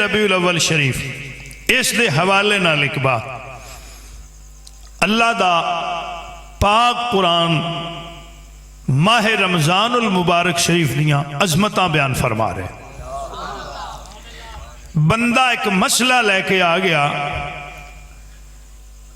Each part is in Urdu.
ربیع الاول شریف اس دے حوالے نال ایک بات اللہ دا پاک قرآن ماہ رمضان المبارک شریف دیاں عظمتاں بیان فرما رہے. بندہ ایک مسئلہ لے کے آ گیا،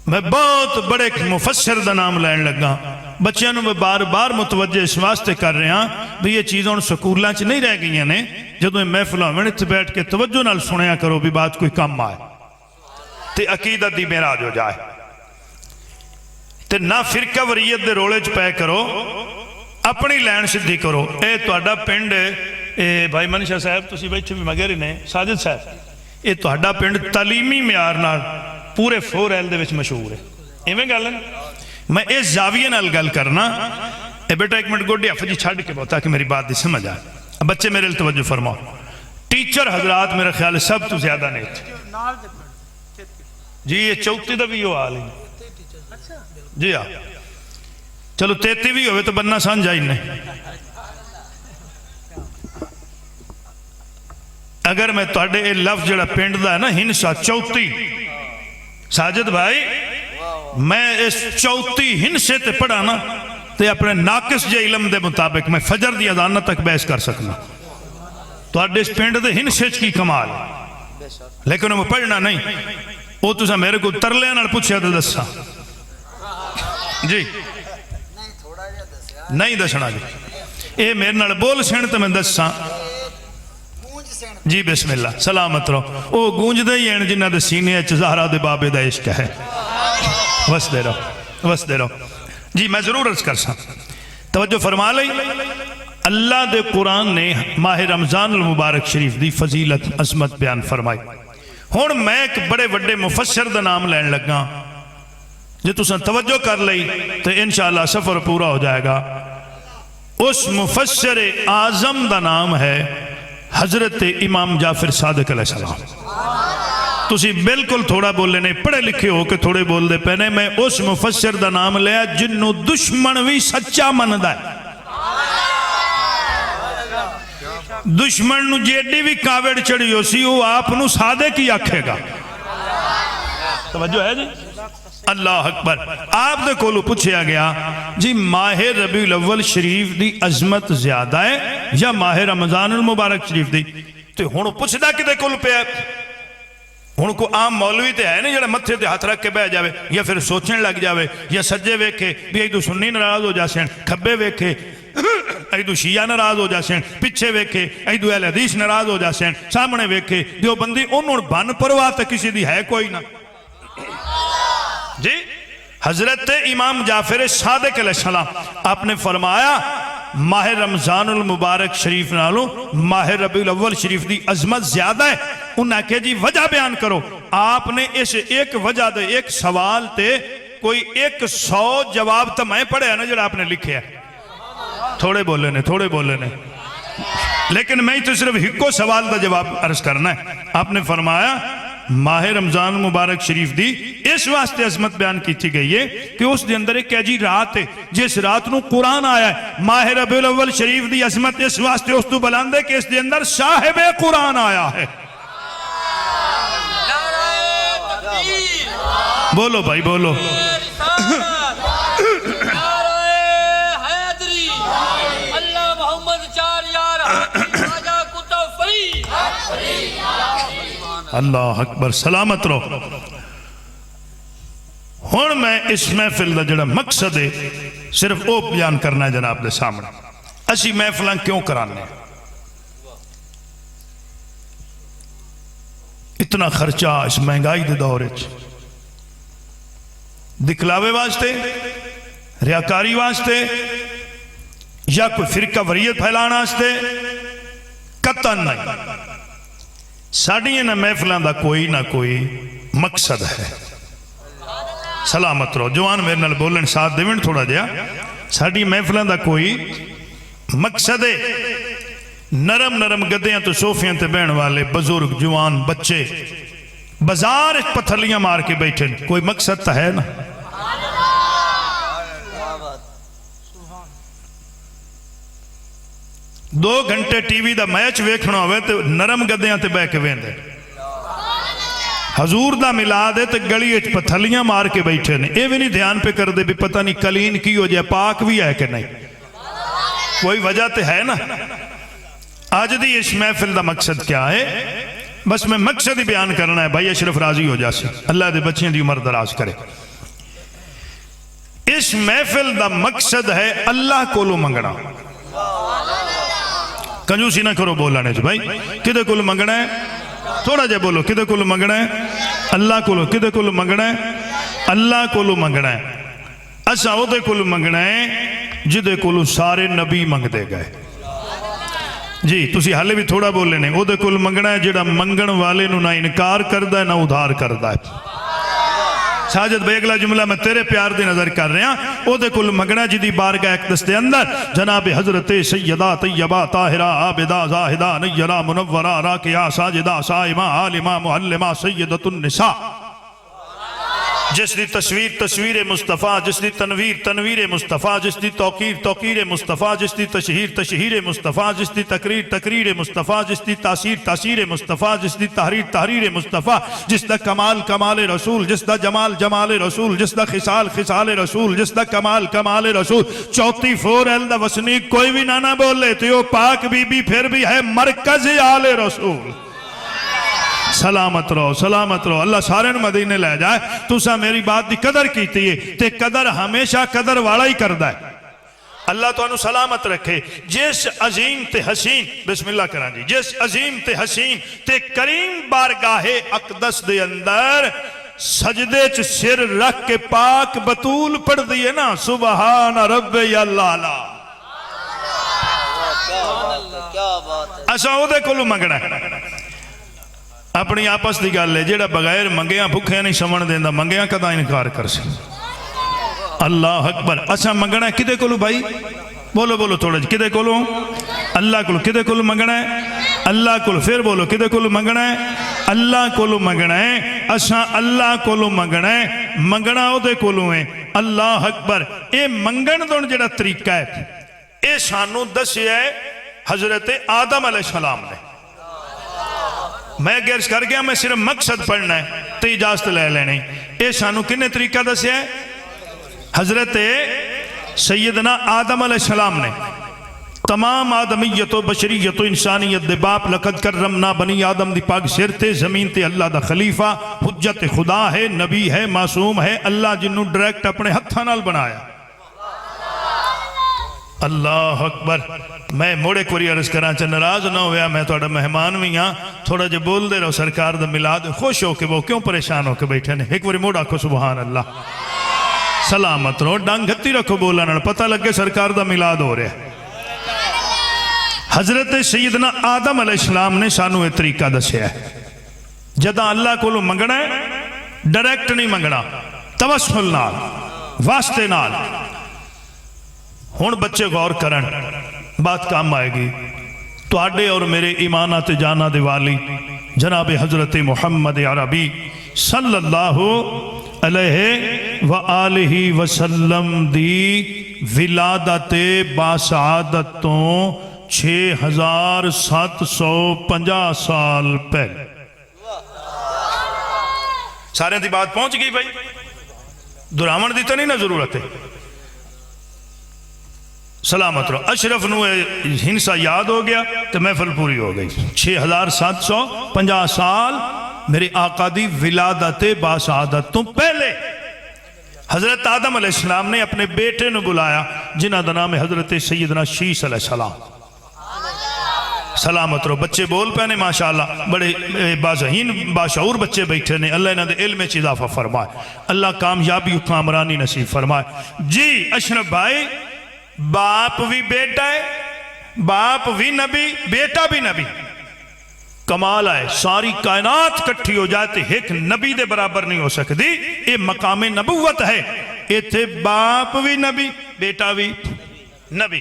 میں بہت بڑے مفسر دا نام لین لگا، بچیاں نو میں بار بار متوجہ اس واسطے کر رہے ہیں بھی یہ چیزوں سکولاں چ نہیں رہ گئی نے، جدوں محفلاں میں اتنے بیٹھ کے توجہ نال سنیا کرو بھی بات کوئی کم آئے تے عقیدت دی معراج ہو جائے تے نہ فرقہ وریت دے رولے چ پے کرو، اپنی لین سدھی کرو. اے تہاڈا پنڈ بھائی منشا صاحب تسی بیٹھے بھی مگر ہی نے ساجد صاحب، یہ تہاڈا پنڈ تعلیمی معیار نال پورے 4L دے وچ مشہور ہے، ایویں گل ہے. میں اس زاویے نال گل کرنا. اے بیٹا ایک منٹ گوڈی حفظ جی چھڈ کے بہت تاکہ میری بات دی سمجھ آئے. بچے میرے لئے توجہ فرماؤ. ٹیچر حضرات میرا خیال ہے سب تو زیادہ نیت جی یہ 34 دا بھی ہو حال ہے جی ہاں چلو 33 بھی ہوئے تو بننا سان جائیں نہیں. اگر میں تواڈے اے لفظ جڑا پنڈ دا ہے نا ہنسا 34 ساجد بھائی میں اس 34 ہنسے تے پڑھا نا تے اپنے ناقص جے علم دے مطابق میں فجر دی اذان تک بحث کر سکنا. تواڈے اس پنڈ دے ہنسے کی کمال لیکن وہ پڑھنا نہیں. وہ تسا میرے کو ترلے نال پوچھیا تے دسا جی نہیں دسنا جی اے میرے نال بول سن تے میں دساں جی بسم اللہ سلامت رہو. او گونج دے ہی ہیں جنہ دے سینے زہرا دے بابے دا عشق ہے. وس دے رہو جی میں ضرور عرض کر سا توجہ فرما لئی. اللہ دے قرآن نے ماہ رمضان المبارک شریف دی فضیلت عظمت بیان فرمائی. ہن میں ایک بڑے بڑے مفسر دا نام لین لگا جو تساں توجہ کر لئی تو انشاءاللہ سفر پورا ہو جائے گا. اس مفسر اعظم دا نام ہے حضرت امام جعفر صادق علیہ السلام. تسی بالکل تھوڑا بولے نہیں پڑھے لکھے ہو کہ تھوڑے بول دے پہنے. میں اس مفسر دا نام لیا جنہوں دشمن بھی سچا مندہ ہے. دشمن نو جیڈی بھی کاوڑ چڑی ہو سی وہ آپ نو صادق ہی آکھے گا. توجہ ہے جی اللہ اکبر. آپ دے کولو پوچھیا گیا جی ماہ ربیع الاول شریف دی عظمت زیادہ ہے یا ماہ رمضان المبارک شریف دی؟ تو ہونو پوچھدا کدے کول پہ ہے. ہونو کو عام مولوی تے ہے نہیں جڑا متھے تے ہاتھ رکھ کے بہ جاوے یا پھر سوچنے لگ جاوے یا سجے ویکھے بھی ایدو سنی ناراض ہو جاسیں، کھبے ویکھے ایدو شیعہ ناراض ہو جاسیں، پچھے ویکھے ایدو اہل حدیث ناراض ہو جاسیں، سامنے ویکھے دیوبندی انہوں بن پرواہ تے کسی دی ہے کوئی نہ. جی حضرت امام جعفر صادق علیہ السلام آپ نے فرمایا ماہ رمضان المبارک شریف نالو ماہ ربیع الاول شریف دی عظمت زیادہ ہے. انہاں کہ جی وجہ بیان کرو. آپ نے اس ایک وجہ دے ایک سوال تے کوئی 100 جواب تو میں پڑھے ہیں نا جڑا آپ نے لکھے ہیں. تھوڑے بولے نے لیکن میں تو صرف ہکو سوال دا جواب عرض کرنا ہے. آپ نے فرمایا ماہ رمضان مبارک شریف دی اس واسطے عظمت بیان کی تھی گئی ہے کہ اس دے اندر ایک کیجی رات ہے جس رات نو قرآن آیا ہے. ماہ ربیع الاول شریف دی عظمت اس واسطے اس تو بلند ہے کہ اس دے اندر صاحب قرآن آیا ہے. بولو بھائی بولو. اللہ اکبر سلامت رہو. ہون میں اس محفل دا جڑا مقصد ہے صرف وہ بیان کرنا ہے جناب دے سامنے. اسی محفلیں کیوں کرانے اتنا خرچہ اس مہنگائی دے دور وچ؟ دکھلاوے واسطے، ریاکاری واسطے یا کوئی فرقہ وریت پھیلانا واسطے؟ قطعاً نہیں. ساڑھیں نہ محفلوں دا کوئی نہ کوئی مقصد ہے. سلامت رہو جوان میرے نال بولن ساتھ دیویں تھوڑا جیا. ساڑھی محفلوں دا کوئی مقصد ہے. نرم نرم گدیاں تو صوفیاں تے بہن والے بزرگ جوان بچے بازار پتھلیاں مار کے بیٹھے کوئی مقصد تا ہے نا. 2 گھنٹے ٹی وی دا میچ ویکھنا ہوئے تو نرم گدیاں تے بہ کے ویندے حضور دا ملاد ہے تو گلی پتھلیاں مار کے بیٹھے نے، یہ بھی نہیں دھیان پہ کر دے بھی پتہ نہیں کلین کی ہو جائے، پاک بھی ہے کہ نہیں، کوئی وجہ تو ہے نا۔ آج دی اس محفل دا مقصد کیا ہے؟ بس میں مقصد ہی بیان کرنا ہے، بھائی اشرف راضی ہو جاسے، اللہ دے بچیں دی عمر دراز کرے۔ اس محفل دا مقصد ہے اللہ کو لو منگنا۔ کنجوسی نہ کرو بولانے جو بھائی، کدے کو لو منگنا ہے؟ تھوڑا جے بولو، کدے کو لو منگنا ہے؟ اللہ کو لو۔ کدے کو لو منگنا ہے؟ اللہ کو لو منگنا ہے۔ اسا او دے کو لو منگنا ہے جدے کو لو سارے نبی منگ دے گئے۔ جی تسی حالے بھی تھوڑا بول لینے، او دے کو لو منگنا ہے جڑا منگن والے نو نہ انکار کردہ ہے نہ ادھار کردہ ہے۔ ساجد بھائی اگلا جملہ میں تیرے پیار دی نظر کر رہے ہیں، او دے کل منگنا جدی بارگاہ اقدس دے اندر جناب حضرت سیدہ طیبہ طاہرہ عابدہ زاہدہ نیرہ منورہ راکعہ ساجدہ سائمہ عالمہ معلمہ سیدۃ النساء، جس دی تصویر تصویر مصطفیٰ، جس دی تنویر تنویر مصطفیٰ، جس دی توقیر توقیر مصطفیٰ، جس دی تشہیر تشہیر مصطفیٰ، جس دی تقریر تقریر مصطفیٰ، جس دی تاثیر تاثیر مصطفیٰ، جس دی تحریر تحریر مصطفیٰ، جس دا کمال کمال رسول، جس دا جمال جمال رسول، جس دا خصال خصال رسول، جس دا کمال کمال رسول۔ چوتھی فور ایل دا وسنیک کوئی بھی نہ بولے تو یہ پاک بی بی پھر بھی ہے مرکز آل رسول۔ سلامت رہو سلامت رہو، اللہ سارے مدینے لے جائے۔ تو سا میری بات دی قدر کیتی ہے تے قدر ہمیشہ قدر والا ہی کردہ ہے۔ اللہ تو انہوں سلامت رکھے۔ جس عظیم تے حسین، بسم اللہ کران جی، جس عظیم تے حسین تے کریم بارگاہ اقدس دے اندر سجدے چ سر رکھ کے پاک بطول پڑھ دیئے نا، سبحان رب یاللہ، ایسا ہو دے کلو منگنا ہے۔ اپنی آپس دی گل ہے، جیڑا بغیر منگیاں بھکھے نہیں سمن دیندہ، منگیاں کدا انکار کر سے۔ اللہ اکبر۔ اسا منگنا ہے کدے کولو بھائی؟ بولو بولو تھوڑا جی، کدے کولو؟ اللہ کولو۔ کدے کولو منگنا ہے؟ اللہ کولو۔ پھر بولو کدے کولو منگنا ہے؟ اللہ کولو منگنا ہے۔ اسا اللہ کولو منگنا ہے، منگنا او دے کولو ہے۔ اللہ اکبر۔ اے منگن دون جیڑا طریقہ ہے، اے سانو دسی ہے حضرت آدم علیہ السلام نے۔ میں گرز کر گیا، میں صرف مقصد پڑھنا ہے تو اجازت لے لینے۔ اے سانو کنے طریقہ دسے ہے؟ حضرت سیدنا آدم علیہ السلام نے تمام آدمیت و بشریت و انسانیت دے باپ لقد کرمنا بنی آدم دی پاک سر تے زمین تے اللہ دا خلیفہ حجت خدا ہے، نبی ہے، معصوم ہے، اللہ جنہوں ڈائریکٹ اپنے ہتھاں نال بنایا۔ اللہ اکبر۔ میں موڑے کوری عرض کران چاہ ناراض نہ ہویا، میں توڑا مہمان بھی ہاں، تھوڑا جو بول دے رہو سرکار دا ملاد، خوش ہو کے وہ کیوں پریشان ہو کے بیٹھے نے؟ ایک باری موڑا کو سبحان اللہ، سلامت رہو، ڈانگ گھتی رکھو بولانا، پتہ لگے سرکار دا ملاد ہو رہے ہیں۔ حضرت سیدنا آدم علیہ السلام نے سانو ایک طریقہ دسے ہے، جدا اللہ کو لو منگنا ہے، ڈائریکٹ نہیں منگنا، توسل نال، واسطے نال۔ ہون بچے غور کرن، بات کام آئے گی۔ تو آڈے اور میرے ایمانات جانا دے والی جناب حضرت محمد عربی صلی اللہ علیہ وآلہ وسلم دی ولادت باسعادتوں 6750 سال پہلے۔ سارے دی بات پہنچ گئی بھائی، دراؤن دی تو نہیں نا ضرورت ہے۔ سلامت رہو۔ اشرف نو ہنسا یاد ہو گیا تو محفل پوری ہو گئی۔ 6750 سال میرے آقا دی ولادت باسعادت تو پہلے حضرت آدم علیہ السلام نے اپنے بیٹے نے بلایا جنہ دا نام حضرت سیدنا شیس علیہ السلام۔ سلامت رہو۔ بچے بول پہنے ماشاءاللہ، بڑے باذہین باشعور بچے بیٹھے نے، اللہ انہوں نے علم چ اضافہ فرمائے، اللہ کامیابی و کامرانی نصیب فرمائے۔ جی اشرف بھائی، باپ بھی بیٹا ہے، باپ بھی نبی، بیٹا بھی نبی۔ کمال ہے، ساری کائنات کٹھی ہو جاتے ایک نبی دے برابر نہیں ہو سکتی، یہ مقام نبوت ہے۔ یہ تھے باپ بھی نبی، بیٹا بھی نبی۔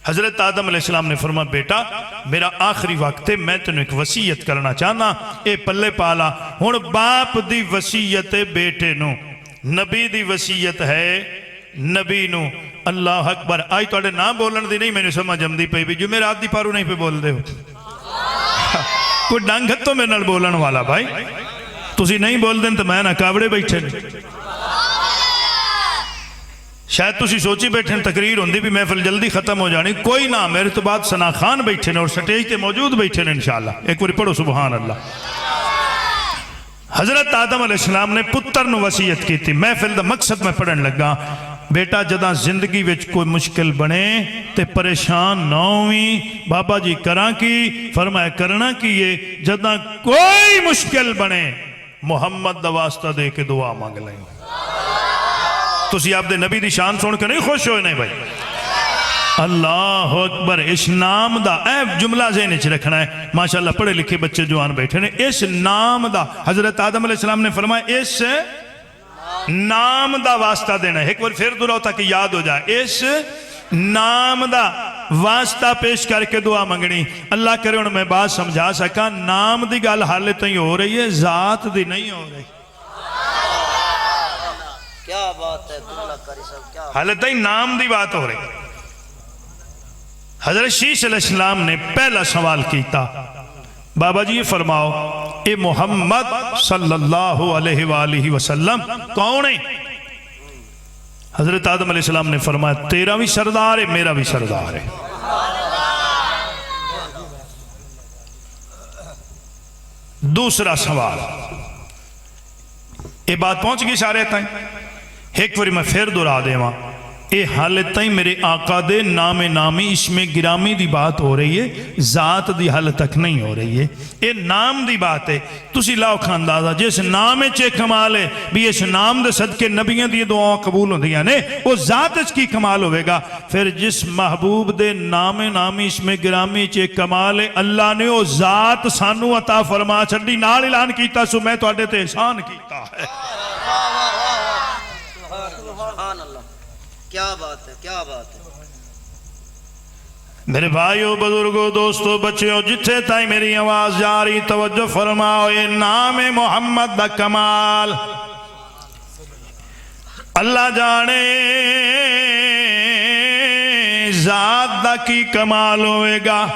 حضرت آدم علیہ السلام نے فرمایا بیٹا میرا آخری وقت ہے، میں تنہیں ایک وصیت کرنا چاہنا، اے پلے پالا۔ ہن باپ دی وصیت بیٹے نو، نبی دی وصیت ہے نبی نو۔ اللہ اکبر۔ آئی تو اڑے نام بولن دی نہیں، میں نے سمجھ ہم دی پہ بھی جو میرا آدھی پارو نہیں پہ بول دے ہو، کوئی ڈنگ تو میرے نال بولن والا بھائی۔ تسی نہیں بول دیں تو میں نہ کاوڑے بیٹھے شاید تسی سوچی بیٹھے تقریر ہوندی بھی محفل جلدی ختم ہو جانی، کوئی نہ، میرے تو بعد ثنا خان بیٹھے اور سٹیج تے موجود بیٹھے انشاءاللہ۔ ایک باری پڑھو سبحان اللہ۔ حضرت آدم علیہ السلام نے پتر نو وصیت کی تھی، محفل دا مقصد میں پڑھن لگا، بیٹا جداں زندگی وچ کوئی مشکل بنے تے پریشان نہ ہوئی، بابا جی کراں کی؟ فرمایا کرنا کیے جداں کوئی مشکل بنے محمد دا واسطہ دے کے دعا مانگ لیں۔ تسی آپ دے نبی دی شان سن کے نہیں خوش ہوئے نہیں بھائی؟ اللہ اکبر۔ اس نام دا جملہ ذہن وچ رکھنا ہے، ماشاءاللہ پڑھے لکھے بچے جوان بیٹھے نے، اس نام دا حضرت آدم علیہ السلام نے فرمایا اس نام دا واسطہ دینا ہے۔ ایک بار پھر دہراؤ تاکہ یاد ہو جائے، اس نام دا واسطہ پیش کر کے دعا منگنی۔ اللہ کرے انہوں میں بات سمجھا سکا، نام دی گل حالت تھی ہو رہی ہے، ذات دی نہیں ہو رہی۔ کیا بات ہے کیا حالت ہی نام دی بات ہو رہی۔ حضرت شیش علیہ السلام نے پہلا سوال کیتا، بابا جی یہ فرماؤ اے محمد صلی اللہ علیہ وآلہ وسلم کون ہے؟ حضرت آدم علیہ السلام نے فرمایا تیرا بھی سردار ہے میرا بھی سردار ہے۔ دوسرا سوال، یہ بات پہنچ گئی سارے تائیں؟ ایک باری میں پھر دہرا دے وہاں، اے حالت تائیں میرے آقا دے نام نامی اسم گرامی دی بات ہو رہی ہے، ذات دی حالت تک نہیں ہو رہی ہے۔ اے نام دی بات ہے، تسی لاؤ کھاندازہ جس نام چے کمال ہے بھی اس نام دے صدقے نبیوں دی دعا قبول ہوں دیا نے، وہ ذات اس کی کمال ہوئے گا۔ پھر جس محبوب دے نام نامی اسم گرامی چے کمال ہے، اللہ نے وہ ذات سانو عطا فرما چھڑی، نال اعلان کیتا سو میں تو اڈے تے احسان کیتا ہے۔ کیا بات ہے کیا بات ہے۔ میرے بھائیوں بزرگوں دوستوں بچیوں جتھے تائیں میری آواز جاری توجہ فرماؤ، یہ نام محمد دا کمال اللہ جانے ذات دا کی کمال ہوئے گا۔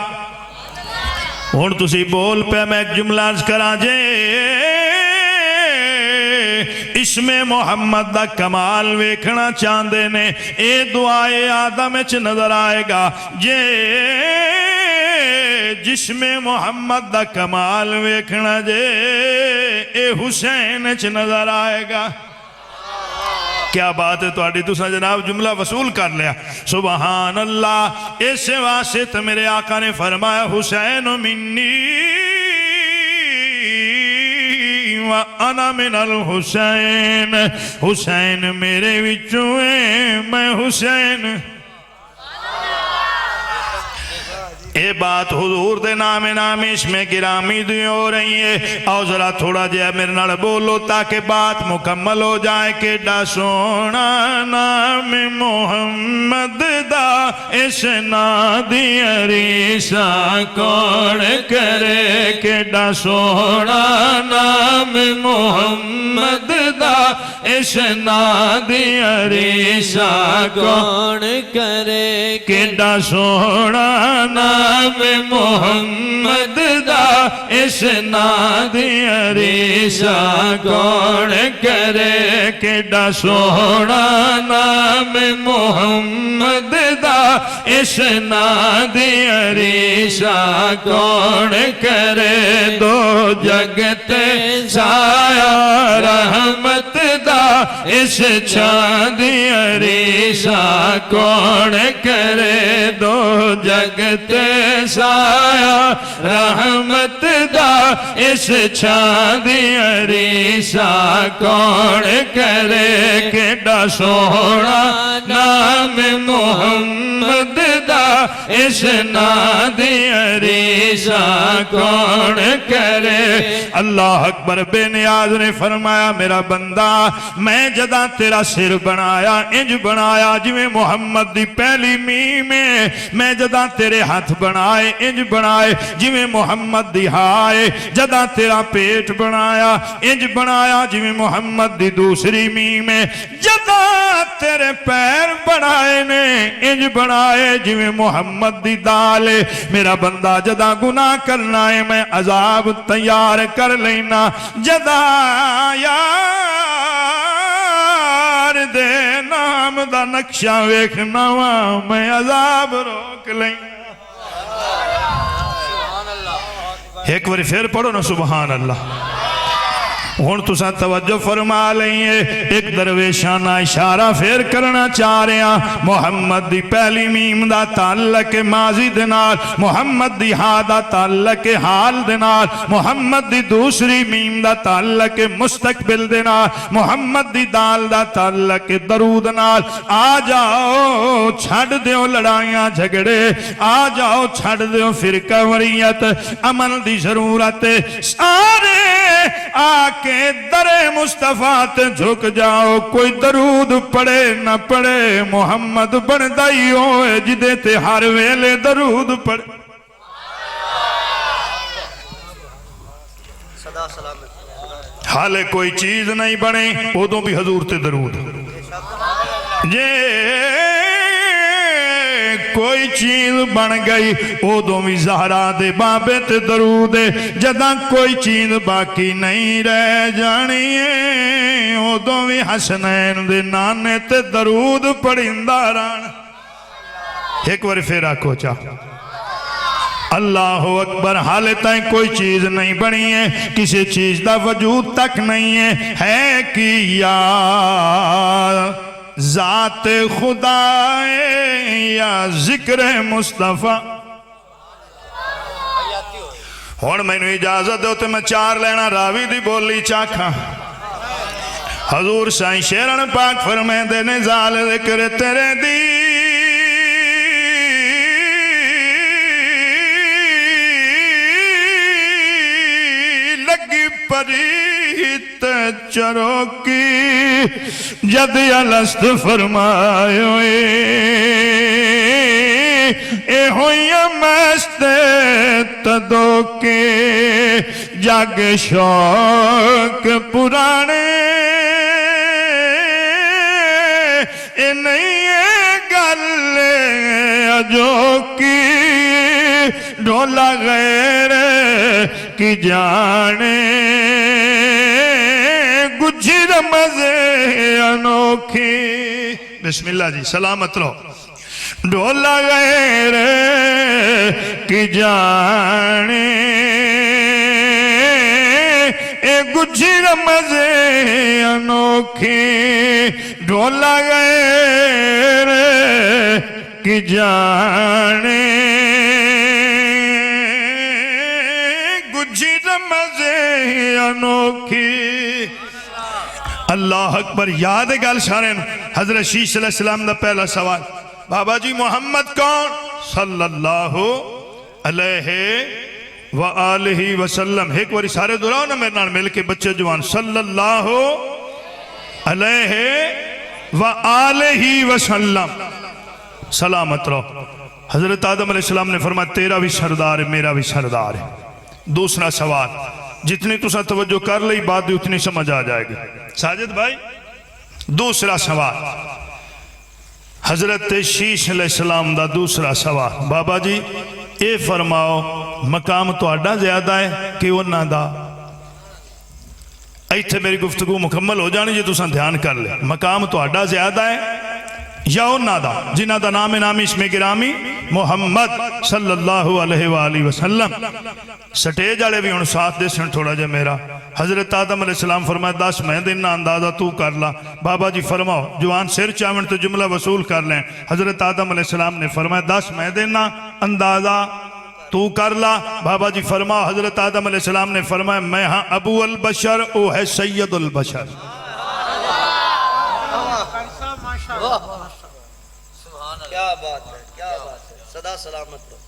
ہن تسی بول پہ میں ایک جملہ عرض کراں جے اسم محمد دا کمال ویکھنا چاندے نے، اے دعائے آدم اچ نظر آئے گا، جے جسم محمد دا کمال ویکھنا جے اے حسین اچ نظر آئے گا۔ کیا بات ہے تواڈی، تساں جناب جملہ وصول کر لیا، سبحان اللہ۔ اس واسطے میرے آقا نے فرمایا حسین منی وَأَنَا مِنَ الْحُسَيْنِ، حسین میرے وچوں ہے میں حسین۔ اے بات حضور دے نام نامی اس میں گرامی دی ہو رہی ہے، آؤ ذرا تھوڑا جے میرے نال بولو تاکہ بات مکمل ہو جائے۔ کہ ڈا سونا نام محمد دا اس نا دی عریسہ کون کرے، کہ ڈا سونا نام محمد دا اس نا دی عریسہ کون کرے، کہ ڈا سونا نام محمد دا اس نادی عریسہ کون کرے، کیڈا سونا نام محمد دا اس نادی عریسہ کون کرے، دو جگتے سایہ رحمت دا اس چھاندی عریسہ کون کرے، دو جگتے سایہ رحمت دا اس چھاندی عریسہ کون کرے، کیڈا سونا نام محمد دا اس نادی عریسہ کون کرے۔ اللہ اکبر۔ بے نیاز نے فرمایا میرا بندہ میں جداں تیرا سر بنایا انج بنایا جویں محمد دی پہلی میم میں جداں تیرے ہاتھ بنائے انج بنائے جویں محمد دی ہائے جدا تیرا پیٹ بنایا انج بنایا جویں محمد دی دوسری میم ہے جدا تیرے پیر بنائے نے انج بنائے جویں محمد دی دال ہے میرا بندہ جدا گناہ کرنا ہے میں عذاب تیار کر لینا جدا دے نام دا نقشہ ویکھنا وا میں عذاب روک لینا ایک بار پھر پڑھو نا سبحان اللہ ہون تساں توجہ فرما لئیے ایک درویشانہ اشارہ پھر کرنا چاہ رہے ہیں محمد دی پہلی میم دا تعلق ماضی دنال محمد دی ہا دا تعلق حال دنال محمد دی دوسری میم دا تعلق مستقبل دنال محمد دی دال دا تعلق درود نال آ جاؤ چھڑ دیو لڑائیاں جھگڑے آ جاؤ چھڑ دیو فرقہ وریت عمل دی ضرورت سارے آکے در مصطفیٰ تے جھک جاؤ کوئی درود پڑھے نہ پڑھے محمد بندائی ہوئے جدے تے ہر ویلے درود پڑھے صدا سلامت حالے کوئی چیز نہیں بنے ادوں بھی حضور تے درود جے کوئی چیز بن گئی ادوں بھی زہرا دے بابے تے درود جداں کوئی چیز باقی نہیں رہ جانی ادوں بھی حسنین دے نانے تے درود پڑھندہ ران ایک بار پھر آکھو چاہ اللہ اکبر حالے تائیں کوئی چیز نہیں بنی ہے کسی چیز دا وجود تک نہیں ہے کیا ذات خدا یا ذکر مصطفیٰ اور میں نے اجازت دو تو میں چار لینا راوی دی بولی چاکھا حضور سائیں شیرن پاک فرمائے دے نزال ذکر تیرے دی لگی پریت چروکی جد الست فرمائے اے ہوئی مست تدو کے جگ شوق پرانے اے نہیں گل اجو کی ڈولا غیر کی جانے گجھر مزے انوکھی بسم اللہ جی سلامت رہو ڈولا غیر کی جانے اے گجھر مزے انوکھی ڈولا غیر کی جانے گجھر مزے انوکھی اللہ اکبر یاد گل شارن حضرت شیش علیہ السلام دا پہلا سوال بابا جی محمد کون صلی اللہ علیہ وآلہ وسلم ایک باری سارے دراؤ نا میرے نال مل کے بچے جوان صلی اللہ علیہ وآلہ وسلم سلامت رہو حضرت آدم علیہ السلام نے فرمایا تیرا بھی سردار ہے میرا بھی سردار ہے دوسرا سوال جتنی تو سا توجہ کر لئی بات بھی اتنی سمجھ آ جائے گی ساجد بھائی دوسرا سوال حضرت شیش علیہ السلام دا دوسرا سوال بابا جی اے فرماؤ مقام تو اڈا زیادہ ہے کہ انہاں دا ایتھے میری گفتگو مکمل ہو جانی جی تو سا دھیان کر لے مقام تو اڈا زیادہ ہے یا انہاں دا جنہ دا نام نامی اسم گرامی محمد صلی اللہ علیہ وآلہ وسلم سٹیج آلے بھی ان ساتھ دے سن تھوڑا جا میرا حضرت آدم علیہ السلام فرمائے 10 میں دینا اندازہ تو کر لا بابا جی فرماؤ جوان سر چاون تو جملہ وصول کر لیں حضرت آدم علیہ السلام نے فرمائے 10 میں دینا اندازہ تو کر لا بابا جی فرماؤ حضرت آدم علیہ السلام نے فرمائے میں ہاں ابو البشر او ہے سید البشر کیا بات ہے کیا بات ہے صدا سلامت رہو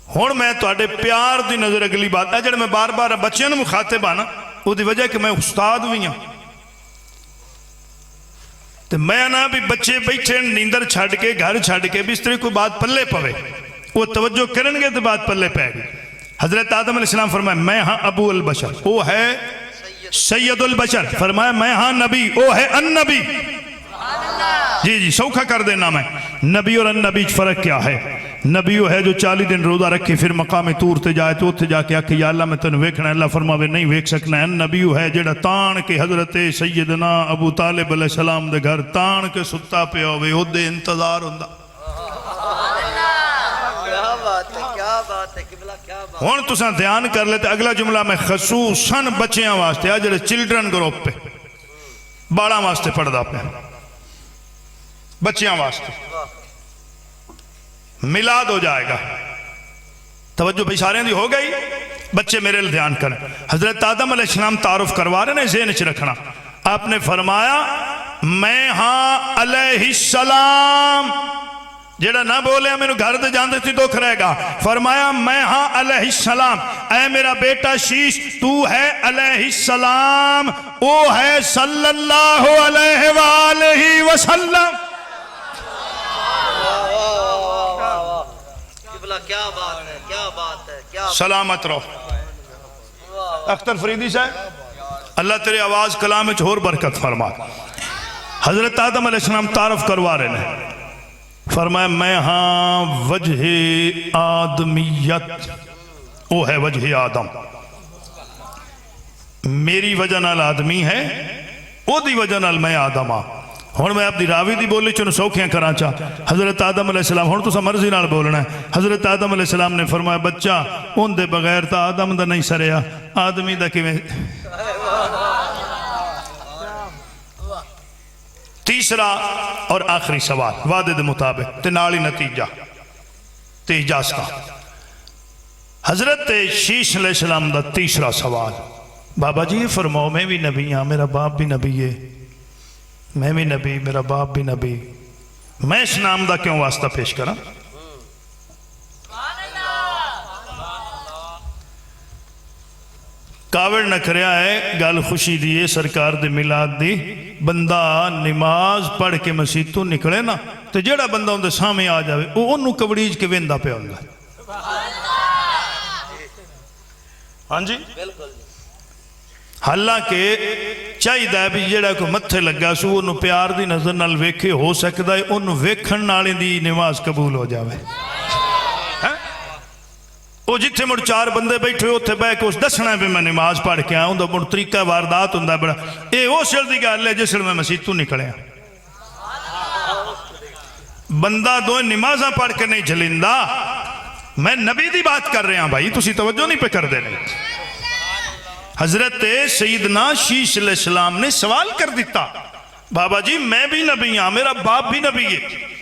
ہون میں تو اڈے پیار دی نظر اگلی بات ہے جڑے میں بار بار بچے نے مخاطب آنا وہ دی وجہ کہ میں استاد بھی ہوں تو میں نا بھی بچے بیٹھے نیندر چھڑ کے گھر چھڑ کے بستری کوئی بات پلے پوے وہ توجہ کرن گے تو بات پلے پہ گی. حضرت آدم علیہ السلام فرمایا میں ہاں ابو البشر وہ ہے سید البشر. فرمایا میں ہاں نبی وہ ہے ان نبی. جی سوکھا کر دینا میں نبی اور ان نبی فرق کیا ہے. نبی وہ ہے جو 40 دن روزہ رکھے پھر مقام طور تے جائے تو اتنے جا کے آکھے یا اللہ میں تنوں ویکھنا. اللہ فرماوے نہیں ویکھ سکنا. ان نبی وہ ہے جڑا تان کے حضرت سیدنا ابو طالب علیہ السلام دے گھر تان کے ستا پہ ہوئے او دے انتظار ہوندا. کیا بات ہے قبلہ کیا بات. ہن تساں دھیان کر لیتے اگلا جملہ میں خصوصاً بچیاں واسطے آ جڑے چلڈرن گروپ پہ باڑاں واسطے پڑھدا پہ بچیاں واسطے میلاد ہو جائے گا. توجہ بھئی سارے دی ہو گئی. بچے میرے لئے دھیان کریں. حضرت آدم علیہ السلام تعارف کروا رہے ہیں ذہن وچ رکھنا. آپ نے فرمایا میں ہاں علیہ السلام. جیڑا نہ بولے میں نے گھر دے جاندے تھی دکھ رہے گا. فرمایا میں ہاں علیہ السلام. اے میرا بیٹا شیش تو ہے علیہ السلام وہ ہے صلی اللہ علیہ وآلہ وسلم. کیا بات ہے کیا بات ہے کیا سلامت رہو. اختر فریدی صاحب اللہ تیرے آواز کلام وچ اور برکت فرما. حضرت آدم علیہ السلام تعارف کروا رہے ہیں. فرمایا میں ہاں وجہ آدمیت وہ ہے وجہ آدم. میری وجہ نال آدمی ہے وہ دی وجہ نال میں آدم ہاں. ہن میں اپنی راوی دی بولی چنو سوکھیاں کراں چا. حضرت آدم علیہ السلام ہن تساں مرضی نال بولنا ہے. حضرت آدم علیہ السلام نے فرمایا بچہ ان دے بغیر تا آدم دا نہیں سریا آدمی دا کیویں. تیسرا اور آخری سوال وعدے دے مطابق تے نال ہی نتیجہ تے اجازت. حضرت شیش علیہ السلام دا تیسرا سوال. بابا جی یہ فرماؤ میں بھی نبی ہاں میرا باپ بھی نبی ہے میں بھی نبی میرا باپ بھی نبی میں اس نام دا کیوں واسطہ پیش کرا. کاوڑ نہ کریا ہے گل خوشی دیئے سرکار دے میلاد دی. بندہ نماز پڑھ کے مسجد تو نکلے نا تو جیڑا بندہ ان دے سامنے آ جاوے وہ انہوں کبڑیج کے ویندہ پہ ہوندہ. ہاں جی بالکل. حالانکہ چاہی دا بھی جیڑا کو متھے لگا سو انہوں پیار دی نظر نال ویکھے ہو سکتا ہے انہوں ویکھن نالے دی نماز قبول ہو جاوے. وہ جتھے مڑ 4 بندے بیٹھے ہوتے بے کہ اس دسنا ہے بھی میں نماز پڑھ کے آیا ہوں تو مڑ طریقہ واردات ہوں دا بڑا اے وہ سر دی گال ہے جس میں مسجد تو نکلے ہیں. بندہ دو نمازاں پڑھ کے نہیں جھلندہ. میں نبی دی بات کر رہے ہیں بھائی تسی توجہ نہیں پہ کر دے نہیں. حضرت سیدنا شیش علیہ السلام نے سوال کر دیتا بابا جی میں بھی نبی ہاں میرا باپ بھی نبی ہے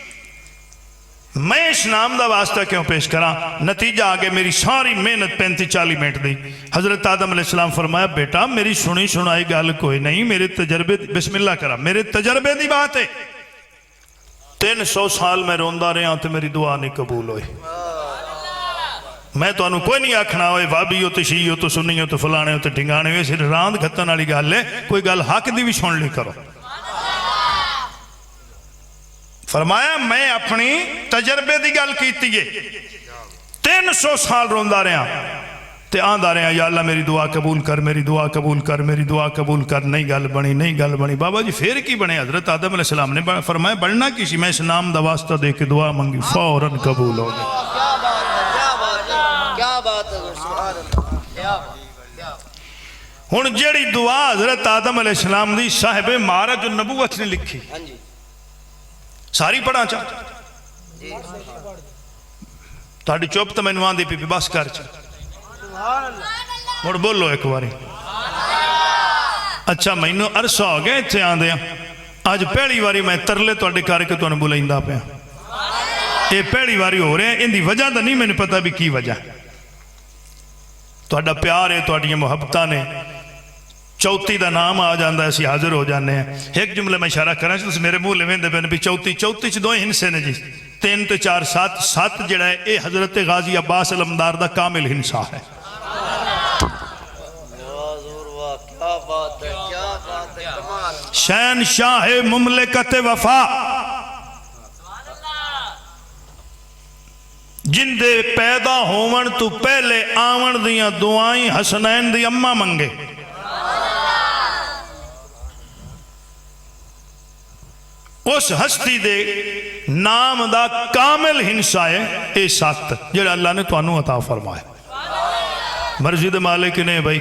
میں اس نام دا واسطہ کیوں پیش کرا. نتیجہ آگے میری ساری محنت 35-40 منٹ دی. حضرت آدم علیہ السلام فرمایا بیٹا میری سنی سنائی گال کوئی نہیں میرے تجربے بسم اللہ کرا میرے تجربے دی بات ہے. 300 سال میں روندہ رہے ہاں تو میری دعا نہیں قبول ہوئی. میں تو انہوں کوئی نہیں آکھنا ہوئے وابی ہو تو شیعی ہو تو سنی ہو تو فلانے ہو تو ڈھنگانے ہوئے صرف راند گھتن والی گال ہے کوئی گال حق دی بھی سن لی کرو. فرمایا میں اپنی تجربے دی گل کیتی ہے 300 سال روندہ رہا تے آندہ رہا یا اللہ میری دعا قبول کر میری دعا قبول کر میری دعا قبول کر. نہیں گل بنی نہیں گل بنی. بابا جی پھر کی بنے. حضرت آدم علیہ السلام نے فرمایا بڑھنا کسی میں اس نام دا واسطہ دے کے دعا منگی فوراً قبول ہو گئی. ہن جیڑی دعا حضرت آدم علیہ السلام دی صاحب معراج النبوت نے لکھی ساری پڑھا چاہ تاڑی چوپ تو میں نوان دی پی پی بس کر چاہ مڑ بولو ایک باری. اچھا میں انہوں عرصہ ہو گئے تھے آن دیا آج پہلی باری میں ترلے تو اڈے کار کے تو انہیں بولائندہ پہ یہ پہلی باری ہو رہے ہیں ان دی وجہ دا نہیں میں نے پتا بھی کی وجہ تو اڈا پیار ہے تو اڈی محبتہ نے چوتی دا نام آ جاندہ ایسی حاضر ہو جانے ہیں. ایک جملہ میں اشارہ کرنا چاہتا میرے منہ لے ویندے پہنے بھی چوتی چھ دو ہنسے نے جی 3 تے 4 7 جڑا ہے اے حضرت غازی عباس علمدار دا کامل ہنسا ہے. کیا بات ہے کمال. شہنشاہ مملکت وفا جن دے پیدا ہون تو پہلے آون دیاں دعائیں حسنین دی اماں منگے اس ہستی دے نام دا کامل ہنسا ہے اے سات جڑا اللہ نے تو انو عطا فرمائے مرضی دے مالک نے بھائی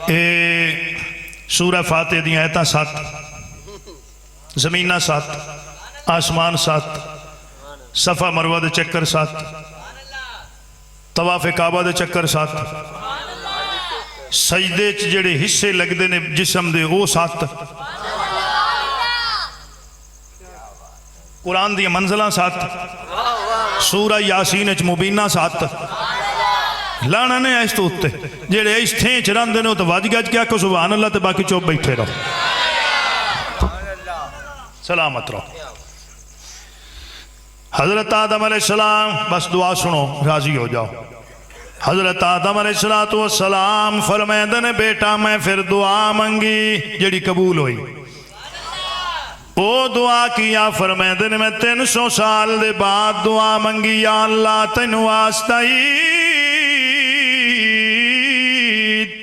اے سورہ فاتح دی آیتاں سات زمینہ سات آسمان سات صفا مروہ دے چکر سات طواف کعبہ دے چکر سات سجدے جڑے حصے لگ دے نے جسم دے وہ سات قرآن دی منزلہ سات سورہ یاسین اچ مبینہ سات لانا نے ایس تو ہوتے جڑے ایس تھیں چران دینے تو واج گاج کیا کہ سبحان اللہ تے باقی چوب بیٹھے رہو سلامت رہو حضرت آدم علیہ السلام بس دعا سنو راضی ہو جاؤ حضرت آدم علیہ السلام فرمیدن بیٹا میں پھر دعا منگی جڑی قبول ہوئی او دعا کیا فرمیدن میں 300 سال دے بعد دعا منگی یا اللہ تینو واسطائی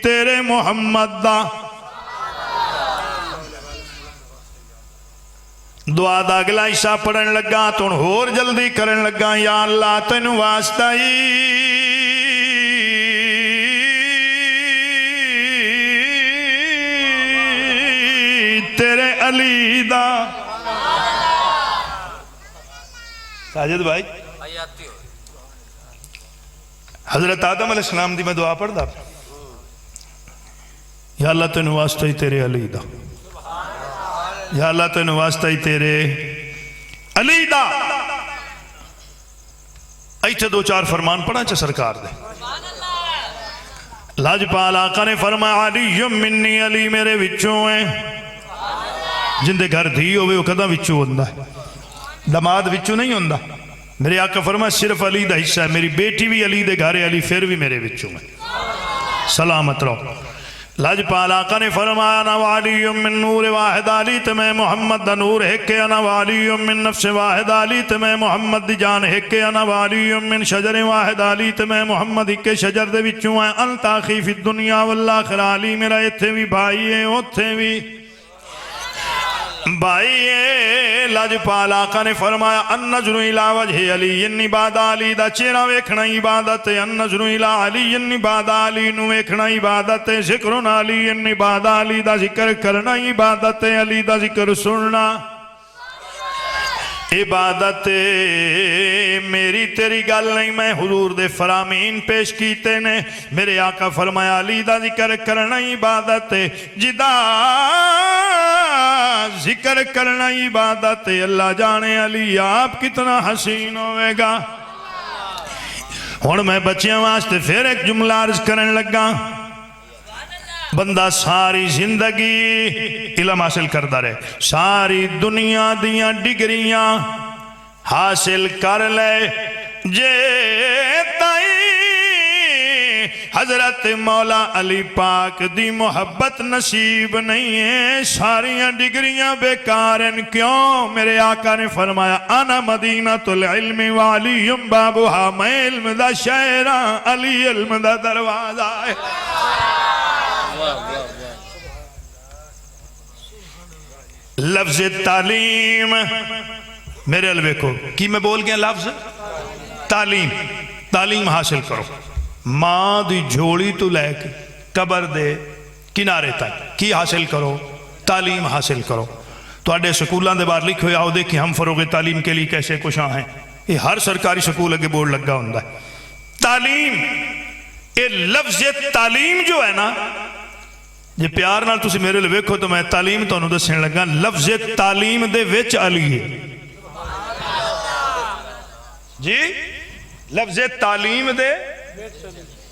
تیرے محمد دا دعا دا اگلا حصہ پڑھن لگا تو ہور جلدی کرن لگا یا اللہ تینو واسطائی تیرے علی دا ساجد بھائی حضرت آدم علیہ السلام دی میں دعا پڑھ دا یا اللہ تینو واسطہ ہی تیرے علی دا یا اللہ تینو واسطہ ہی تیرے علی دا ایتھے دو چار فرمان پڑھا چا سرکار دے لاجپال آقا نے فرمایا علی منی علی میرے وچوں ہیں جن دے گھر دھی ہوئے وہ کدھا وچوں ہوندہ ہے دماد وچوں نہیں ہوندہ میرے آقا فرمایا صرف علی دا حصہ ہے میری بیٹی بھی علی دے گھر علی پھر بھی میرے وچوں ہے سلامت رہو لاجپال آقا نے فرمایا انا والی من نور واحد علی تمہیں محمد دا نور ہکے انا والی من نفس واحد علی تمہیں محمد دی جان ہکے انا والی من شجر واحد علی تمہیں محمد ہکے شجر دے وچوں ہے انت اخی فی الدنیا والآخر علی میرا اتھے بھی بھائی ہے اتھے بھی بھائی لاجپال آقا نے فرمایا النظر الى وجہ علی انی بعد علی دا چہرہ ویکھنا عبادت النظر الى علی انی بعد علی نو ویکھنا عبادت ذکر علی انی بعد علی دا ذکر کرنا عبادت علی دا ذکر سننا عبادت میری تیری گل نہیں میں حضور دے فرامین پیش کیتے نے میرے آقا فرمایا علی دا ذکر کرنا عبادت جدا ذکر کرنا عبادت اللہ جانے علی آپ کتنا حسین ہوئے گا اور میں بچیاں واسطے پھر ایک جملہ عرض کرنے لگا بندہ ساری زندگی علم حاصل کردہ رہے ساری دنیا دیاں ڈگریاں حاصل کر لے جے تائی حضرت مولا علی پاک دی محبت نصیب نہیں ہے ساریاں ڈگریاں بیکارن کیوں میرے آقا نے فرمایا انا مدینۃ العلم وعلی بابها میں علم دا شہراں علی علم دا دروازہ ہے لفظ تعلیم میرے الوے کو کی میں بول گیا لفظ تعلیم تعلیم حاصل کرو ماں دی جھوڑی تو لے کے قبر دے کنارے تک کی حاصل کرو تعلیم حاصل کرو تو اڈے سکولان دے بار لکھ ہویا ہو دے کہ ہم فروغ تعلیم کے لیے کیسے کشاں ہیں یہ ہر سرکاری سکول اگے بورڈ لگا ہوندہ ہے تعلیم یہ لفظ تعلیم جو ہے نا جی پیار نال تسی میرے لئے ویکھو تو میں تعلیم تو انہوں دسنے لگا لفظ تعلیم دے وچ علی ہے جی لفظ تعلیم دے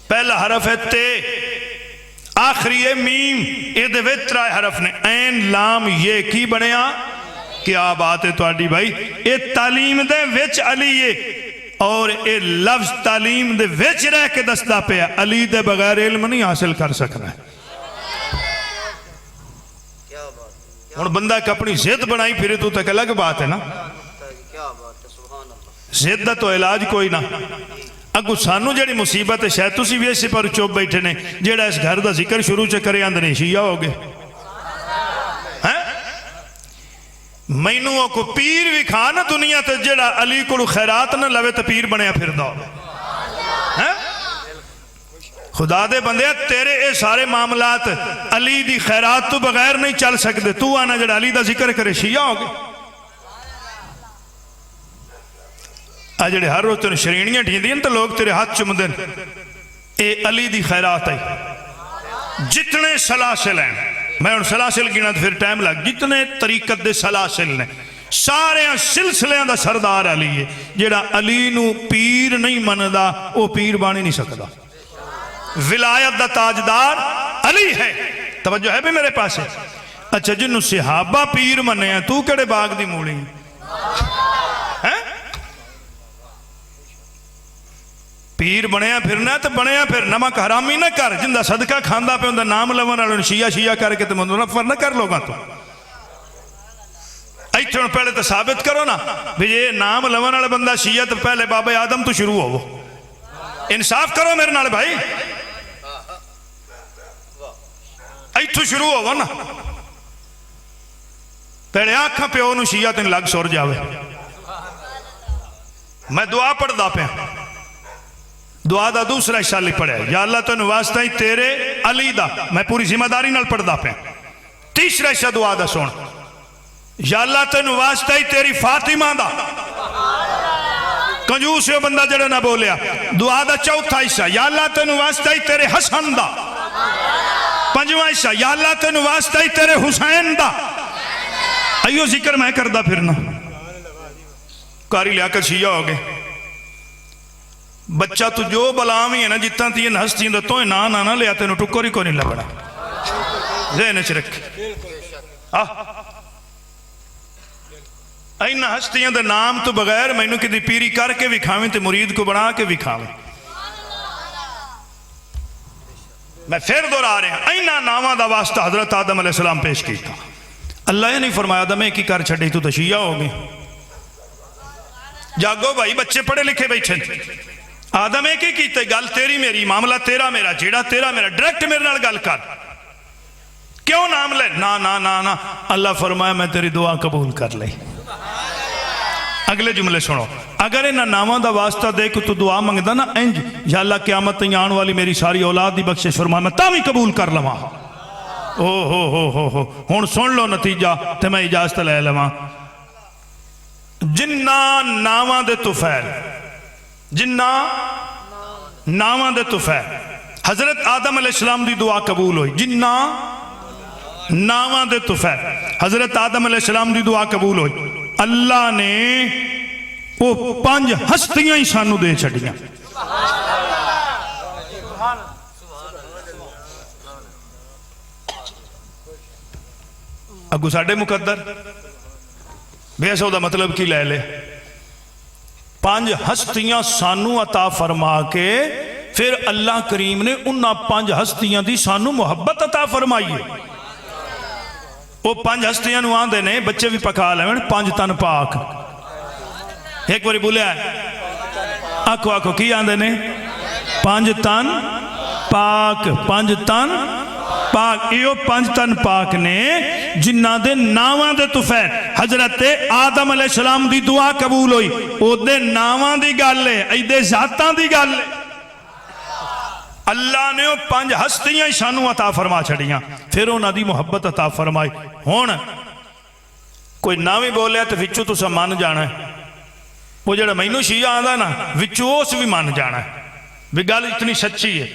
پہلا حرف ہے تے آخری ہے میم یہ دے وچ حرف نے این لام یہ کی بنیا کیا بات ہے تو آڈی بھائی یہ تعلیم دے وچ علی ہے اور یہ لفظ تعلیم دے وچ رہ کے دستہ پہ علی دے بغیر علم نہیں حاصل کر سکنا ہے ہوں بندہ ایک اپنی ضد بنائی پھر تو ایک الگ بات ہے نا. کیا بات ہے سبحان اللہ. ضد دا تو علاج کوئی نہ. اگو سانو جڑی مصیبت ہے شاید تسی بھی ایسے پر چپ بیٹھے نے جیڑا اس گھر دا ذکر شروع چ کرے آندنے شیعہ ہو گئے. مینوں کو پیر بھی کھا نا دنیا تے جڑا علی کو خیرات نہ لوے تے پیر بنیا پھر دا. خدا دے بندے تیرے اے سارے معاملات علی دی خیرات تو بغیر نہیں چل سکتے. تو آنا جڑا علی دا ذکر کرے شیعہ ہو گئے. جڑے ہر روز تین شرینیاں ڈھیندیں تو لوگ تیرے ہاتھ چمدن اے علی دی خیرات ہے. جتنے سلاسل ہیں میں ان سلاسل گنا تو پھر ٹائم لگ جتنے طریقت دے سلاسل نے سارے سلسلے دا سردار علی ہے. جڑا علی نو پیر نہیں مندا وہ پیر بانی نہیں سکتا. ولایت دا تاجدار علی ہے. توجہ ہے بھی میرے پاس ہے. اچھا جنہوں صحابہ پیر منے ہیں تو کڑے باغ دی موڑی ہیں پیر بنیا پھرنا تو بنیا پھر نمک حرامی نہ کر جندہ صدقہ کھاندہ پہ اندہ نام لون والوں شیعہ شیعہ کر کے تو منفر نہ کر لوگاں تو ایتھے پہلے تو ثابت کرو نا بھی یہ نام لون والے بندہ شیعہ تو پہلے بابا آدم تو شروع ہو وہ انصاف کرو میرے نال بھائی ایتھے شروع ہو نا پہلے آنکھاں پہ انہوں شیعہ تن لگ سور جاوے. میں دعا پڑھ دا پہ دعا دا دوسرا حصہ لی پڑھے یا اللہ تو نواسطہ ہی تیرے علی دا میں پوری ذمہ داری نال پڑھ دا پہ. تیسرا حصہ دعا دا سن یا اللہ تو نواسطہ ہی تیری فاطمہ دا کنجوس ہو بندہ جڑے نہ بولیا. دعا دا چوتھا حصہ یا اللہ تو نواسطہ ہی تیرے حسن دا. پنجواں حصہ یا اللہ تو نواسطہ ہی تیرے حسین دا. ایو ذکر میں کردہ پھرنا کاری لیا کر شیعہ ہو گئے. بچہ تو جو بلامی ہے نا جتنا تین ہستی ہیں تو نہ لے آتے ہیں ٹکر ہی کو نہیں لگنا ذہن چ رکھ. این ہستی ہیں نام تو بغیر میں نے کدی پیری کر کے بھی کھاویں تے مرید کو بنا کے بھی کھاویں. میں پھر دورا رہے ہیں اینا نامہ دا واسطہ حضرت آدم علیہ السلام پیش کی تھا. اللہ یہ نہیں فرمایا آدم ایک ہی کر چھڑی تو شیعہ ہو گئی. جاگو بھائی بچے پڑھے لکھے بیٹھے آدم ایک ہی کیتے گل تیری میری معاملہ تیرا میرا جیڑا تیرا میرا ڈائریکٹ میرے نال گل کر کیوں نام لے نا نا نا نا. اللہ فرمایا میں تیری دعا قبول کر لے. اگلے جملے سنو اگر انہاں ناموں دا واسطہ دے کہ تو دعا منگدا نا انج یا اللہ قیامت تائیں آن والی میری ساری اولاد دی بخشش فرما میں تاں بھی قبول کر لواں. ہو ہن سن لو نتیجہ تے میں اجازت لے لواں. جنہ ناماں دے طفیل جنہ ناماں دے طفیل حضرت آدم علیہ السلام دی دعا قبول ہوئی. جنہ ناماں دے طفیل حضرت آدم علیہ السلام دی دعا قبول ہوئی. اللہ نے وہ 5 ہستیاں ہی سانو دے چھڑیاں. اگو ساڑھے مقدر بے ایسا دا مطلب کی لے لے 5 ہستیاں سانو عطا فرما کے پھر اللہ کریم نے انہا 5 ہستیاں دی سانو محبت عطا فرمائی ہے. وہ 5 ہستیاں نو آن دینے بچے بھی پکا لیں 5 تن پاک. ایک باری بولے آئے آکھو کی آن دینے 5 تن پاک 5 تن پاک. ایو 5 تن پاک نے جنہ دے ناماں دے طفیل حضرت آدم علیہ السلام دی دعا قبول ہوئی. او دے ناماں دی گالے ایدے ذاتاں دی گالے اللہ نے وہ 5 ہستیاں شانو عطا فرما چھڑیاں پھر انہاں دی محبت عطا فرمائی. ہون کوئی نامی بولے تو وچو تو سا مان جانا ہے. وہ جڑا مینو شیعہ آدھا نا وچو اس بھی مان جانا ہے بھی گل اتنی سچی ہے.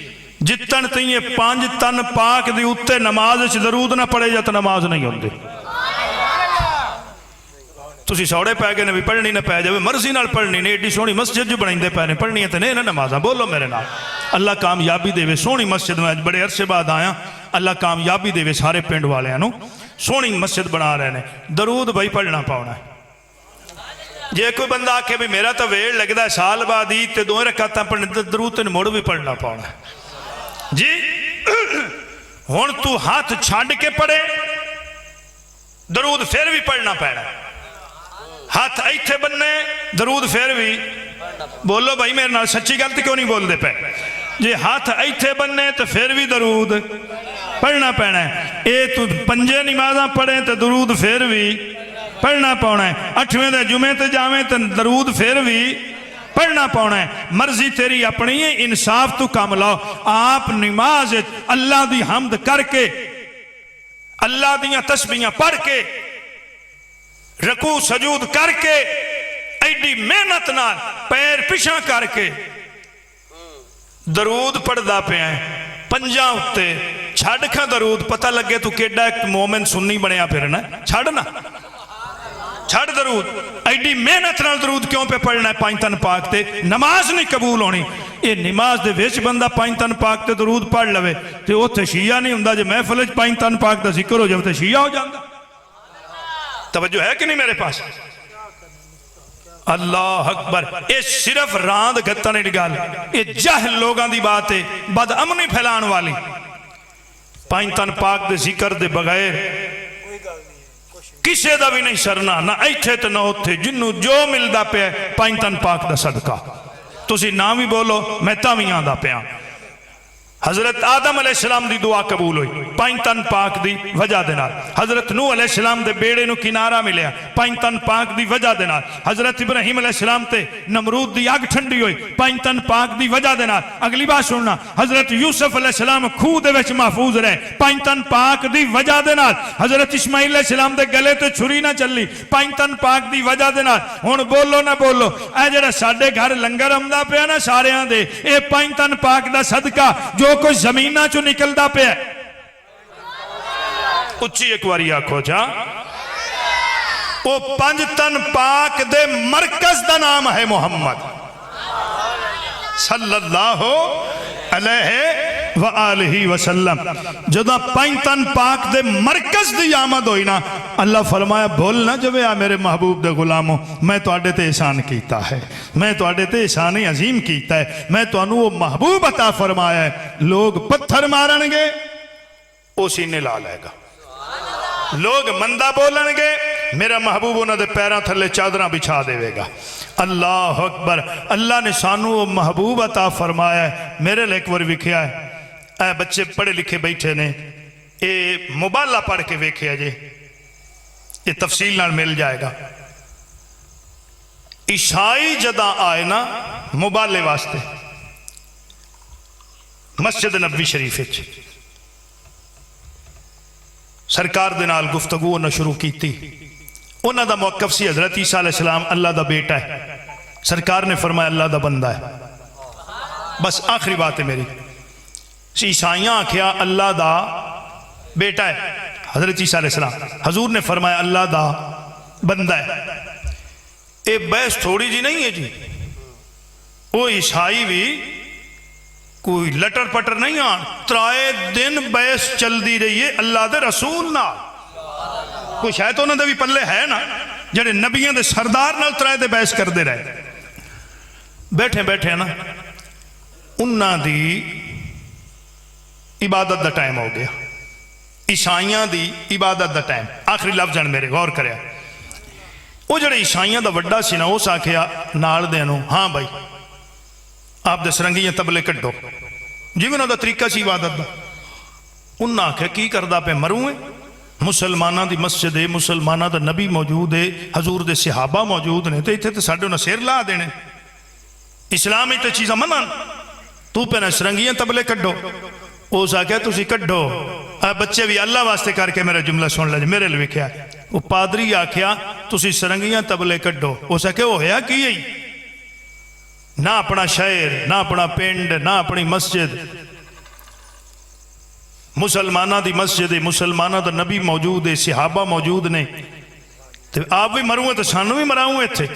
جتن تیئے 5 تن پاک دی اتے نماز درود نہ پڑے جا تو نماز نہیں ہوندی. تسی سوڑے پہ گئے نے بھی پڑھنی نہ پہ جائے مرضی نال پڑھنی نے ایڈی سونی مسجد جو بنائیں دے پہنے پڑھنی ہے تو نہیں نمازاں بولو میرے نال. اللہ کامیابی دے وے سونی مسجد میں بڑے عرصے بعد آیا اللہ کامیابی دے وے سارے پینڈ والے ہیں سونی مسجد بنا رہے ہیں. درود بھائی پڑھنا پاؤنا ہے. جے کوئی بندہ آکھے بھی میرا تو ویڑ لگتا ہے سال بعد عید تے 2 رکعتاں پڑھنے درود تے موڑ بھی پڑھنا پاؤنا ہے. جی ہون تو ہاتھ چھانڈ کے پڑھے درود پھر بھی پڑھنا پینا، ہاتھ ایتھے بننے درود پھر بھی، بولو بھائی میرے نال سچی گل تے کیوں نہیں بول دے پے، جی ہاتھ ایتھے بننے تو پھر بھی درود پڑھنا پینا ہے، اے تو پنجے نمازاں پڑھیں تو درود پھر بھی پڑھنا پاؤنا ہے، 8ویں دے جمعے تے جاویں تو درود پھر بھی پڑھنا پاؤنا ہے، مرضی تیری اپنی ہے، انصاف تو کام لاؤ۔ آپ نماز اللہ دی حمد کر کے، اللہ دیاں تسبیحاں پڑھ کے، رکوع سجود کر کے، ایڈی محنت نال پیر پیچھے کر کے درود پڑھدا پیا ہے، پنجاں اتے چھڑ کھا درود، پتہ لگے تو کیڈا ایک مومن سنی بنیا پھرنا، چھڑنا چھڑ درود، ایڈی محنت نال درود کیوں پہ پڑھنا ہے؟ پانچ تن پاک تے نماز نہیں قبول ہونی، یہ نماز دے ویچ بندہ پانچ تن پاک تے درود پڑھ لوے تے وہ تے شیعہ نہیں ہوندہ، جو محفل پانچ تن پاک دا ذکر ہو جائے تے شیعہ ہو جاندہ۔ توجہ ہے کہ نہیں میرے پاس؟ اللہ اکبر، یہ صرف راند گھتا نہیں ڈگال، یہ جہل لوگاں دی بات ہے، بد امنی پھیلان والی، پانچ تن پاک دے ذکر دے بغیر کسے دا بھی نہیں سرنا، نہ ایتھے تے نہ ہوتے، جنہوں جو ملدا پہ پانچ تن پاک دا صدقہ، تسی نام ہی بولو میں تاویں آندہ پہ آن۔ حضرت آدم علیہ السلام دی دعا قبول ہوئی پانچ تن پاک دی وجہ دینا، حضرت نوح علیہ السلام دے بیڑے نو کنارہ ملیا پانچ تن پاک دی وجہ دینا، حضرت ابراہیم علیہ السلام تے نمرود دی آگ ٹھنڈی ہوئی پانچ تن پاک دی وجہ دینا۔ اگلی بات سننا، حضرت یوسف علیہ السلام کھو دے وچ محفوظ رہے پانچ تن پاک دی وجہ دینا، حضرت اسماعیل علیہ السلام دے گلے تے چھری نہ چلی پانچ تن پاک دی وجہ دینا۔ ہن بولو نہ بولو، اے جڑا ساڈے گھر لنگر آمدا پیا نا سارے دے، اے پانچ تن پاک دا صدقہ جو کوئی زمینہ چو نکلدا پہ ہے، اچھی ایک واری آکھو جا، وہ پانچ تن پاک دے مرکز دا نام ہے محمد صلی اللہ علیہ وآلہ وسلم۔ جدہ پانچ تن پاک دے مرکز دی آمد ہوئی نا، اللہ فرمایا بھول نہ جوے آ میرے محبوب دے غلاموں، میں تو آڈے تے احسان کیتا ہے، میں تو آڈے تے احسان عظیم کیتا ہے، میں تو انہوں وہ محبوب عطا فرمایا ہے، لوگ پتھر مارن گے اسی نے لا لے گا، لوگ مندہ بولن گے میرا محبوب انہوں دے پیران تھلے چادرہ بچھا دے گا۔ اللہ اکبر، اللہ نے سانو وہ محبوب عطا فرمایا ہے۔ میرے لیکور وکھیا ہے، اے بچے پڑھے لکھے بیٹھے نے، اے مبالہ پڑھ کے ویکھیا جے، یہ تفصیل نال مل جائے گا۔ عیسائی جدہ آئے نا مبالے واسطے مسجد نبوی شریف وچ سرکار دے نال گفتگو نہ شروع کی تھی، انہاں دا موقف سی حضرت عیسیٰ علیہ السلام اللہ دا بیٹا ہے، سرکار نے فرمایا اللہ دا بندہ ہے، بس آخری بات ہے میری، عیسائیاں آکھیا اللہ دا بیٹا ہے حضرت عیسیٰ علیہ السلام، حضور نے فرمایا اللہ دا بندہ ہے۔ اے بحث تھوڑی جی نہیں ہے جی، وہ عیسائی بھی کوئی لٹر پٹر نہیں آن، ترائے دن بحث چل دی رہی ہے اللہ دے رسول نہ، کوئی شاید تو انہوں نے بھی پلے ہے نا جنہیں نبیوں دے سردار نال ترائے دے بحث کر دے رہے، بیٹھے بیٹھے نا انہاں دی عبادت دا ٹائم ہو گیا، عیسائیاں دی عبادت دا ٹائم، آخری لفظ جن میرے غور کریا، وہ جڑے عیسائیاں دا وڈا سی نا وہ ساکھیا نال دینو، ہاں بھائی آپ دے سرنگیاں تبلے کٹو، جی انہوں دا طریقہ سی عبادت دا، انہاں آکھیا کی کردہ پہ مرویں، مسلمانہ دی مسجد ہے، مسلمانہ دا نبی موجود ہے، حضور دے صحابہ موجود نے، تے تے ساڑھے انہاں سیر لا دینے، اسلامی تے چیزاں منن، تو پہ نہ سرنگیاں تبلے کٹو، وہ ساکھیا تسی کٹو، بچے بھی اللہ واسطے کر کے میرا جملہ سن لے میرے لئے کیا، وہ پادری آکھیا تسی سرنگیاں تبلے کٹو، وہ ساکھیا وہ ہے کی یہی، نہ اپنا شہر، نہ اپنا پینڈ، نہ اپنی مسجد، مسلمانہ دی مسجد ہے، مسلمانہ دا نبی موجود ہے، صحابہ موجود نے، تو آپ بھی مرویں تو سانو بھی مراؤں تھے،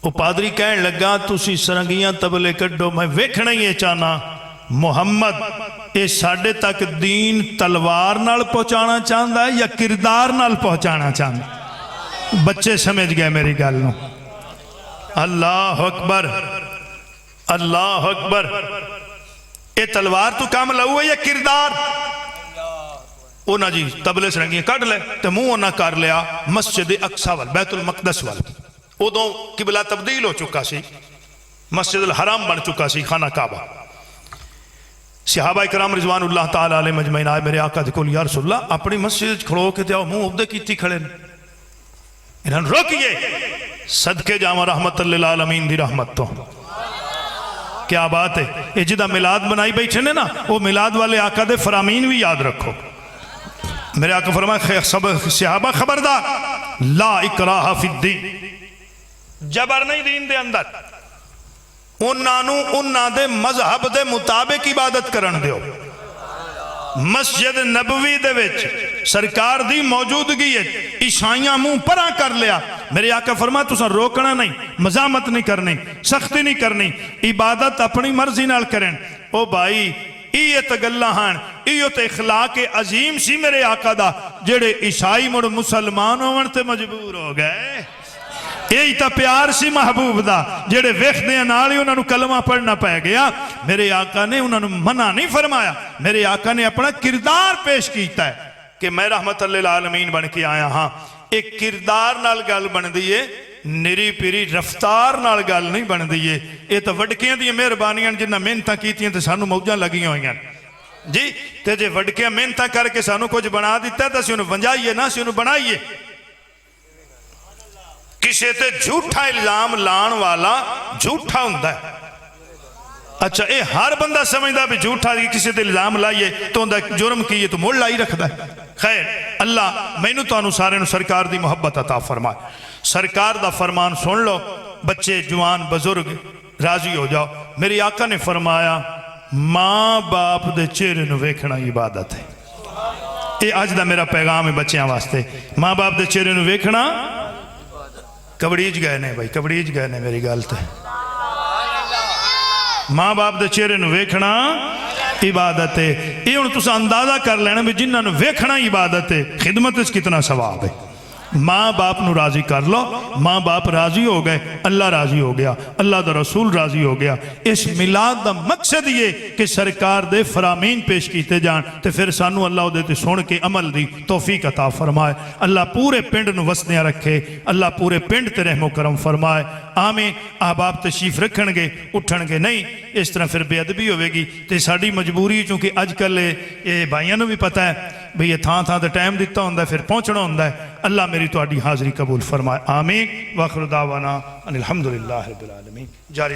وہ پادری کہنے لگا تسی سرنگیاں تبلے کٹو، میں ویکھنا ہی چاہنا محمد اے ساڑھے تک دین تلوار نال پہنچانا چاہتا ہے یا کردار نال پہنچانا چاہتا ہے؟ بچے سمجھ گئے میری گل نو، اللہ اکبر اللہ اکبر، اے تلوار تو کام لہو ہے یا کردار؟ انہاں جی تبلے سرنگیاں کٹ لے تے منہ انہاں کر لیا مسجد اقصی وال بیت المقدس وال. ادوں قبلہ تبدیل ہو چکا سی, مسجد الحرام بن چکا سی, خانہ کعبہ. صحابہ کرام رضوان اللہ تعالی علیہ مجمعین آئے میرے آقا دے کول, یا رسول اللہ اپنی مسجد کھڑو کے تے آؤ منہ عبدے کیتی کھڑے نے, انہاں روکیے صدقے جاواں رحمت للعالمین دی رحمت تو. کیا بات ہے, یہ جدہ میلاد بنائی بیٹھے نے نا, وہ میلاد والے آقا دے فرامین بھی یاد رکھو. میرے آقا فرمائے صحابہ خبردار, لا اکراہ فی الدین, جبر نہیں دین دے اندر, انہاں دے مذہب دے مطابق عبادت کرن دیو. مسجد نبوی دے وچ سرکار دی موجودگی ہے, عیسائیاں منہ پرا کر لیا. میرے آقا فرمایا تساں روکنا نہیں, مزاحمت نہیں کرنی, سختی نہیں کرنی, عبادت اپنی مرضی نال کرن. او بھائی یہ تے گلاں ہن, یہ تے اخلاق عظیم سی میرے آقا دا, جڑے عیسائی مڑ مسلمان ہون تے مجبور ہو گئے. یہی تا پیار سی محبوب دا, جڑے ویکھدے نال ہی انہاں نوں کلمہ پڑھنا پے گیا. میرے آقا نے انہاں نوں منع نہیں فرمایا, میرے آقا نے اپنا کردار پیش کیتا ہے کہ میں رحمت للعالمین بن کے آیا ہاں. ایک کردار نال گل بن دیئے, نری پیری رفتار نال گل نہیں بن دیئے. یہ تو وڈکیاں دی مہربانیاں جنہاں محنتاں کیتیاں تے سانو موجاں لگیاں ہوئیاں جی. تے جے وڈکیاں محنتاں کر کے سانو کچھ بنا دیتا ہے تو اسی انہوں ونجائیے نہ, اسی انہوں بنائیے. کسے تے جھوٹا الزام لان والا جھوٹا ہوندہ ہے. اچھا اے ہر بندہ سمجھدا بھی جھوٹا کسی تے الزام لائیے تو ہوندہ جرم کیے تو مول لائی رکھدا ہے. خیر اللہ مینوں تانوں سارے نوں سرکار دی محبت عطا فرمائے. سرکار دا فرمان سن لو, بچے جوان بزرگ راضی ہو جاؤ. میری آقا نے فرمایا ماں باپ دے چہرے نوں ویکھنا عبادت ہے. اے اج دا میرا پیغام ہے بچیاں واسطے, ماں باپ دے چہرے نوں ویکھنا. کبڑیج گئے نے بھائی, کبڑیج گئے نے میری گالتے. ماں باپ دے چہرے نوں ویکھنا عبادت ہے. یہ انہوں تسا اندازہ کر لینا بھی جنہاں نوں ویکھنا عبادت ہے, خدمت اس کتنا ثواب ہے. ماں باپ نو راضی کر لو, ماں باپ راضی ہو گئے, اللہ راضی ہو گیا, اللہ دا رسول راضی ہو گیا. اس میلاد دا مقصد یہ کہ سرکار دے فرامین پیش کیتے جان, تے پھر سانو اللہ دے تے سن کے عمل دی توفیق عطا فرمائے. اللہ پورے پنڈ نو وسنیا رکھے, اللہ پورے پنڈ تے رحم و کرم فرمائے. آمین. احباب تشریف رکھن گے, اٹھن گے نہیں, اس طرح پھر بے ادبی ہوئے گی. تے ساڑی مجبوری چونکہ اج کل یہ بھائیاں نو بھی پتہ ہے بھئی یہ تھاں تھاں تے ٹائم دیتا ہوندہ ہے, پھر پہنچنا ہوندہ ہے. اللہ میری تو آڈی حاضری قبول فرمائے. آمین. وآخر دعوانا ان الحمدللہ رب العالمین. جاری